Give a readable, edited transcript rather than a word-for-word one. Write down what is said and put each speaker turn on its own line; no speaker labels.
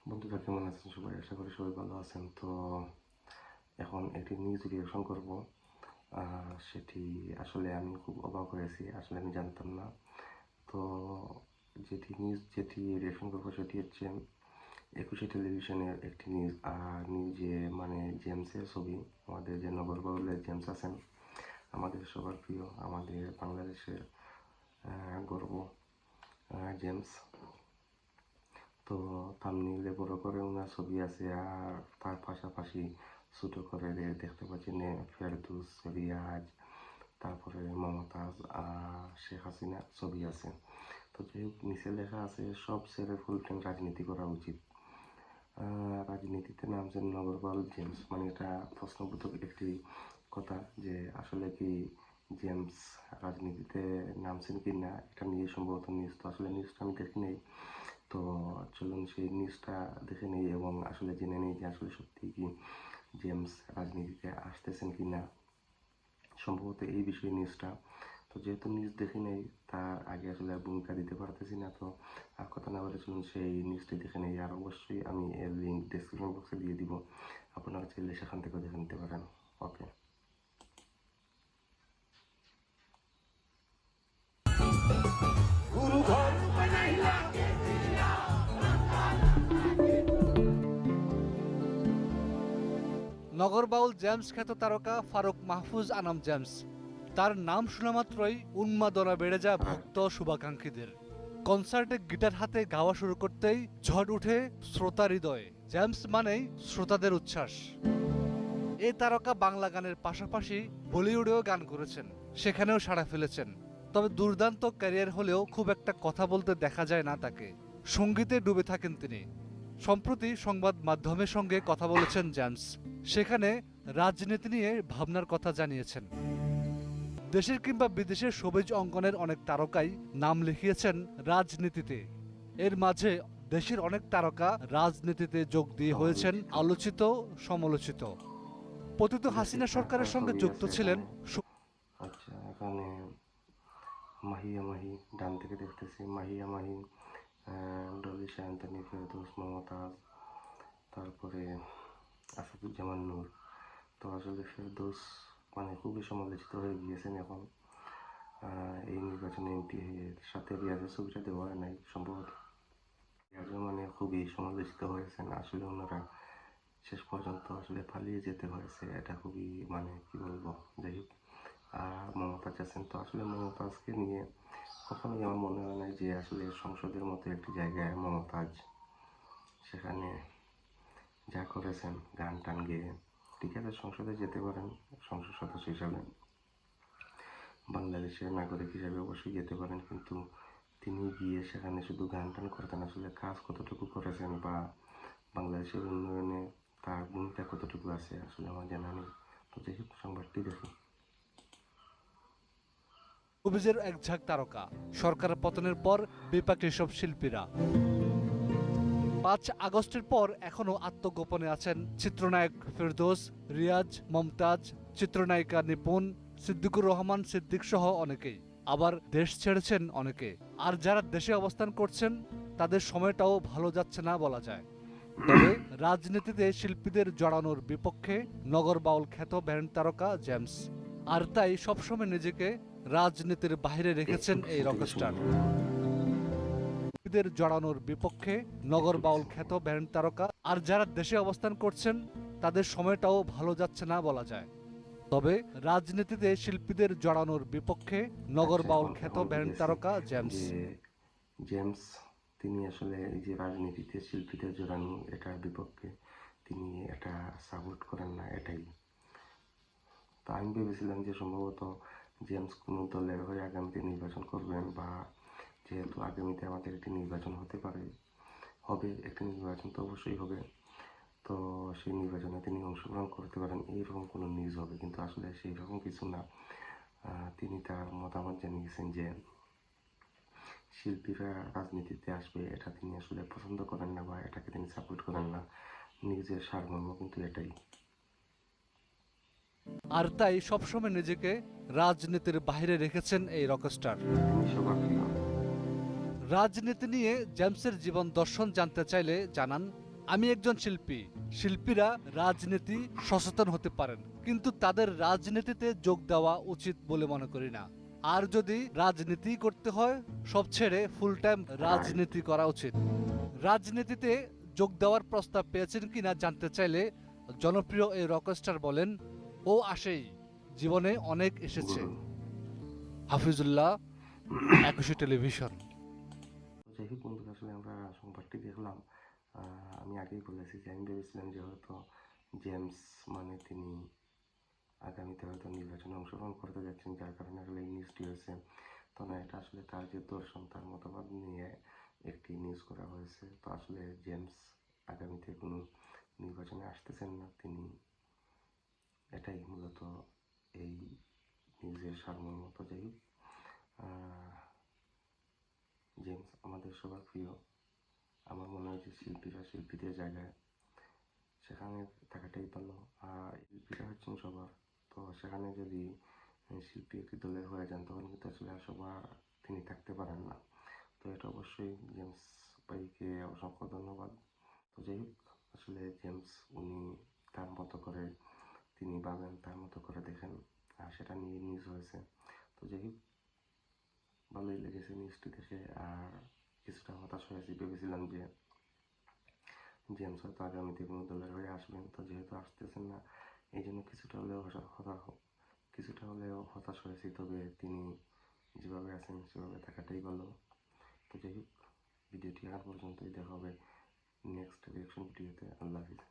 বন্ধুরা কেমন আছেন সবাই? আশা করি সবাই ভালো আছেন। তো এখন একটি নিউজ রিঅ্যাকশন করব। সেটি আসলে আমি খুব অবাক হয়েছি। আসলে আমি জানতাম না। তো যেটি রিঅ্যাকশন করব সেটি হচ্ছে ২১শে টেলিভিশনের একটি নিউজ। নিউজে মানে জেমসের ছবি। আমাদের যে নগরবাউলের জেমস আছেন, আমাদের সবার প্রিয়, আমাদের বাংলাদেশের গর্ব জেমস। তো থাম্বনেইলে বড় করে ওনার ছবি আছে, আর তার পাশাপাশি ছোট করে দেখতে পাচ্ছি ফেরদৌস, রিয়াজ, তারপরে মমতাজ, শেখ হাসিনা ছবি আছে। তো যাই হোক, নিচে লেখা আছে সব ছেড়ে ফুল টাইম রাজনীতি করা উচিত। রাজনীতিতে নামছেন নগরপাল জেমস, মানে এটা প্রশ্নবোধক একটি কথা যে আসলে কি জেমস রাজনীতিতে নামছেন কি না, এটা নিয়ে সম্ভবত নিউজ। তো আসলে নিউজটা আমি দেখি নেই। তো চলুন সেই নিউজটা দেখে নিই এবং আসলে জেনে নিই যে আসলে সত্যি কি জেমস রাজনীতিতে আসতেছেন কি না, সম্ভবত এই বিষয়ে নিউজটা। তো যেহেতু নিউজ দেখি নেই, তার আগে আসলে ভূমিকা দিতে পারতেছি না। তো আর কথা না বলে চলুন সেই নিউজটি দেখে নেই। আর অবশ্যই আমি এর লিঙ্ক ডেসক্রিপশন বক্সে দিয়ে দিব, আপনারা চাইলে সেখান থেকে দেখে নিতে পারেন। ওকে।
নগরবাউল জেমস খ্যাত তারকা ফারুক মাহফুজ আনাম জেমস। তার নাম শোনা মাত্রই উন্মাদনা বেড়ে যায় ভক্ত শুভাকাঙ্ক্ষীদের। কনসার্টে গিটার হাতে গাওয়া শুরু করতেই ঝড় উঠে শ্রোতার হৃদয়ে। জেমস মানেই শ্রোতাদের উচ্ছ্বাস। এই তারকা বাংলা গানের পাশাপাশি বলিউডেও গান করেছেন, সেখানেও সাড়া ফেলেছেন। তবে দুর্দান্ত ক্যারিয়ার হলেও খুব একটা কথা বলতে দেখা যায় না তাকে। সঙ্গীতে ডুবে থাকেন তিনি। সম্প্রতি সংবাদ মাধ্যমের সঙ্গে কথা বলেছেন জেমস। সেখানে রাজনীতি নিয়ে ভাবনার কথা জানিয়েছেন। দেশের কিংবা বিদেশের শোবিজ অঙ্গনের অনেক তারকাই নাম লিখিয়েছেন রাজনীতিতে। এর মাঝে দেশের অনেক তারকা রাজনীতিতে যোগ দিয়ে হয়েছেন আলোচিত, সমালোচিত। পতিত হাসিনা সরকারের সঙ্গে যুক্ত ছিলেন।
আচ্ছা, এখানে মাহিয়া মাহি, ডান থেকে দেখতেছি মাহিয়া মাহি, ডলি সায়ন্তনী, ফেরদৌস, মমতাজ, তারপরে আসাদুজ্জামান নূর। তো আসলে ফেরদৌস মানে খুবই সমালোচিত হয়ে গিয়েছেন এখন। এই নির্বাচনে এমপি এর সাথে রিয়াজের ছবিটা দেওয়া হয় নাই সম্ভবত। রিয়াজও মানে খুবই সমালোচিত হয়েছেন। আসলে ওনারা শেষ পর্যন্ত আসলে পালিয়ে যেতে হয়েছে, এটা খুবই মানে কি বলবো। যাই হোক, আর মমতাজ আছেন। তো আসলে মমতাজকে নিয়ে কখনোই আমার মনে হয় না যে আসলে সংসদের মতো একটি জায়গায় মমতাজ সেখানে যা করেছেন গান টান গেয়ে, ঠিক আছে সংসদে যেতে পারেন সংসদ সদস্য হিসাবে, বাংলাদেশের নাগরিক হিসাবে অবশ্যই যেতে পারেন, কিন্তু তিনি গিয়ে সেখানে শুধু গান টান করতেন, আসলে কাজ কতটুকু করেছেন বা বাংলাদেশের উন্নয়নে তার ভূমিকা কতটুকু আছে আসলে আমার জানা নেই। তো যাই হোক, সংবাদটি দেখি।
শোবিজের এক ঝাঁক তারকা। সরকার পতনের পর বিপাকে সব শিল্পীরা। ৫ আগস্টের পর এখনো আত্মগোপনে আছেন চিত্রনায়ক ফেরদৌস, রিয়াজ, মমতাজ, চিত্রনায়িকা নিপুণ, সিদ্দিকুর রহমান সিদ্দিক সহ অনেকেই। আবার দেশ ছেড়েছেন অনেকে। আর যারা দেশে অবস্থান করছেন তাদের সময়টাও ভালো যাচ্ছে না বলা যায়। তবে রাজনীতিতে শিল্পীদের জড়ানোর বিপক্ষে নগরবাউল খ্যাত ব্যান্ড তারকা জেমস। আর তাই সবসময় নিজেকে রাজনীতির বাইরে রেখেছেন এই রকস্টার। শিল্পীদের জড়ানোর বিপক্ষে নগরবাউল খ্যাত ব্যান্ড তারকা। আর যারা দেশে অবস্থান করছেন তাদের সময়টাও ভালো যাচ্ছে না বলা যায়। তবে রাজনীতিতে শিল্পীদের জড়ানোর বিপক্ষে নগরবাউল খ্যাত ব্যান্ড তারকা জেমস।
জেমস তিনি আসলে এই যে রাজনীতিতে শিল্পীদের জড়ানো এটার বিপক্ষে তিনি এটা সাপোর্ট করেন না, এটাই। তো আমি ভেবেছিলাম যে সম্ভবত জেমস কোনো দলের হয়ে আগামীতে নির্বাচন করবেন, বা যেহেতু আগামীতে আমাদের একটি নির্বাচন হতে পারে, হবে একটি নির্বাচন, তো অবশ্যই হবে। তো সেই নির্বাচনে তিনি অংশগ্রহণ করতে পারেন এইরকম কোনো নিউজ হবে, কিন্তু আসলে সেই রকম কিছু না। তিনি তার মতামত জানিয়েছেন যে শিল্পীরা রাজনীতিতে আসবে এটা তিনি আসলে পছন্দ করেন না, বা এটাকে তিনি সাপোর্ট করেন না। নিজের সারমর্ম কিন্তু এটাই।
আর তাই সবসময় নিজেকে রাজনীতির বাইরে রেখেছেন এই রকস্টার।
তিনি সবার প্রিয়।
রাজনীতি নিয়ে জেমসের জীবন দর্শন জানতে চাইলে জানান, আমি একজন শিল্পী। শিল্পীরা রাজনীতি সচেতন হতে পারেন, কিন্তু তাদের রাজনীতিতে যোগ দেওয়া উচিত বলে মনে করি না। আর যদি রাজনীতি করতে হয়, সব ছেড়ে ফুল টাইম
রাইট।
রাজনীতি করা উচিত। রাজনীতিতে যোগ দেওয়ার প্রস্তাব পেয়েছেন কিনা জানতে চাইলে জনপ্রিয় এই রকস্টার বলেন, ও আসেই, জীবনে অনেক এসেছে।
বলুন।
হাফিজুল্লাহ, 21 টেলিভিশন।
যাই হোক বন্ধুরা, আসলে আমরা সংবাদটি দেখলাম। আমি আগেই বলেছি যে আমি ভেবেছিলাম যে হয়তো জেমস মানে তিনি আগামীতে হয়তো নির্বাচনে অংশগ্রহণ করতে যাচ্ছেন, যার কারণে আসলে এই নিউজটি হয়েছে। তো না, এটা আসলে তার যে দর্শন, তার মতবাদ নিয়ে একটি নিউজ করা হয়েছে। তো আসলে জেমস আগামীতে কোনো নির্বাচনে আসতেছেন না, তিনি, এটাই মূলত এই নিউজের সারমর্ম। তো যাই হোক, জেমস আমাদের সবার প্রিয়। আমার মনে হয় যে শিল্পীরা শিল্পীদের জায়গায় সেখানে থাকাটাই ভালো। আর শিল্পীরা হচ্ছেন সবার। তো সেখানে যদি শিল্পী একটি দলের হয়ে যান, তখন কিন্তু আসলে আর সবার তিনি থাকতে পারেন না। তো এটা অবশ্যই জেমস ভাইকে অসংখ্য ধন্যবাদ। তো যাই হোক, আসলে জেমস উনি তার মতো করে তিনি ভাবেন, তার মতো করে দেখেন, আর সেটা নিয়ে নিউজ হয়েছে। তো যাই হোক, ভালোই লেগেছে নিউজটি দেখে। আর কিছুটা হতাশ হয়েছি, ভেবেছিলাম যে জেমস হয়তো আগামীতে কোনো দলের হয়ে আসবেন। তো যেহেতু আসতেছেন না, এই জন্য কিছুটা হলেও হতাশ হয়েছি। তবে তিনি যেভাবে আছেন সেভাবে থাকাটাই ভালো। তো যাই হোক, ভিডিওটি আর পর্যন্তই, দেখা হবে নেক্সট রিয়াকশন ভিডিওতে। আল্লাহ হাফিজ।